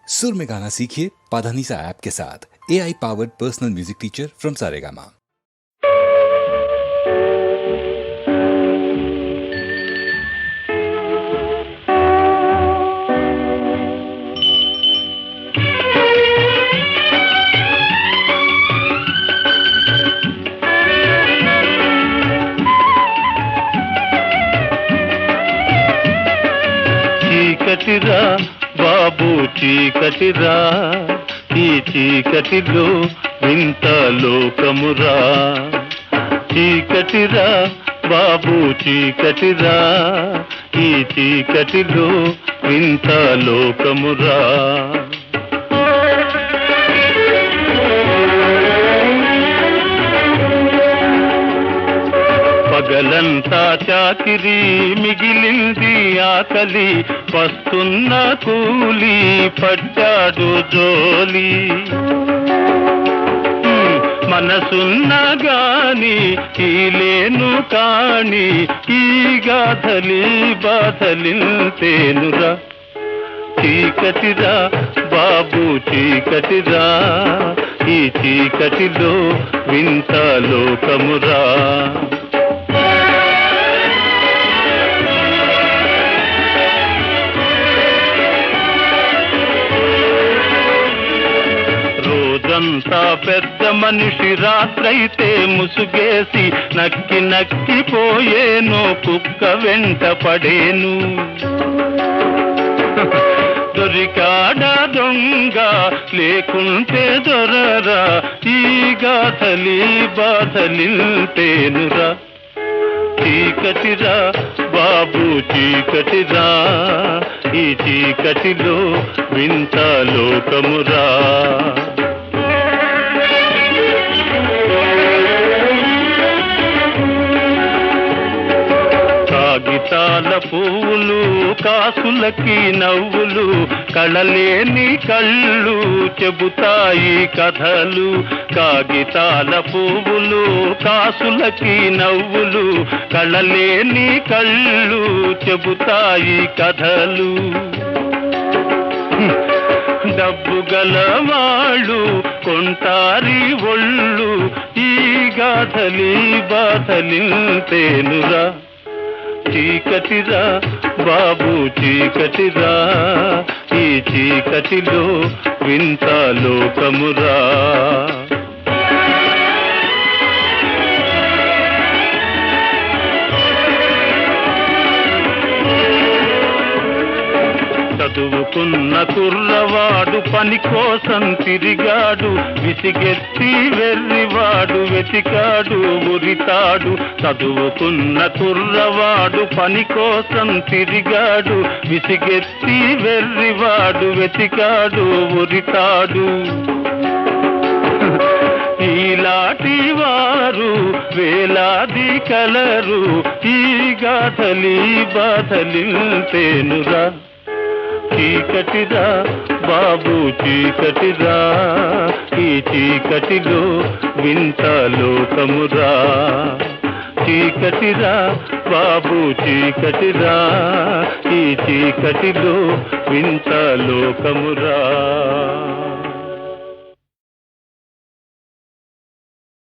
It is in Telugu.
सुर में गाना सीखिए पाधानीसा ऐप के साथ। AI powered personal music teacher from Saregama. చీకటిరా బాబు చీకటిరా, ఈ చీకటిలో వింత లోకమురా. చీకటిరా బాబు చీకటిరా, ఈ చీకటిలో వింత లోకమురా. పగలంతా చాకిరి మిగిలింది ఆకలి, వస్తున్న కూలి పట్టాడు జోలి. మనసున్న గాని ఈ లేను కాని, ఈ గాథలి బాధలింతేనురా. చీకటిరా బాబు చీకటిరా, ఈ చీకటిలో వింత లోకమురా. రోజంతా పెద్ద మనిషి, రాత్రైతే ముసుగేసి నక్కి నక్కిపోయేను, కుక్క వెంట పడేను. దొరికాడా దొంగ లేకుంటే దొరరా, ఈ గాథలి బాధలింతేనురా. చీకటిరా బాబు చీకటిరా, ఈ చీకటిలో వింత లోకమురా. కాగితాల పువ్వులు కాసులకి నవ్వులు, కళలేని కళ్ళు చెబుతాయి కథలు. కాగితాల పువ్వులు కాసులకి నవ్వులు, కళలేని కళ్ళు చెబుతాయి కథలు. డబ్బు గలవాళ్ళు కొంటారి ఒళ్ళు, ఈ గాథలి బాధలింతేనురా. చీకటిరా బాబు చీకటిరా, ఈ చీకటిలో వింత లోకమురా. చదువుకున్న కుర్రవాడు పని కోసం తిరిగాడు, విసిగెత్తి వెర్రివాడు వెతికాడు ఉరితాడు. చదువుకున్న కుర్రవాడు పని కోసం తిరిగాడు, విసిగెత్తి వెర్రివాడు వెతికాడు ఉరితాడు. ఈలాంటి వారు వేలాది కలరు, ఈ గాథలి బాధలింతేనురా. చీకటిరా బాబు చీకటిరా, ఈ చీకటిలో వింత లోకమురా. చీకటిరా బాబు చీకటిరా, ఈ చీకటిలో వింత లోకమురా.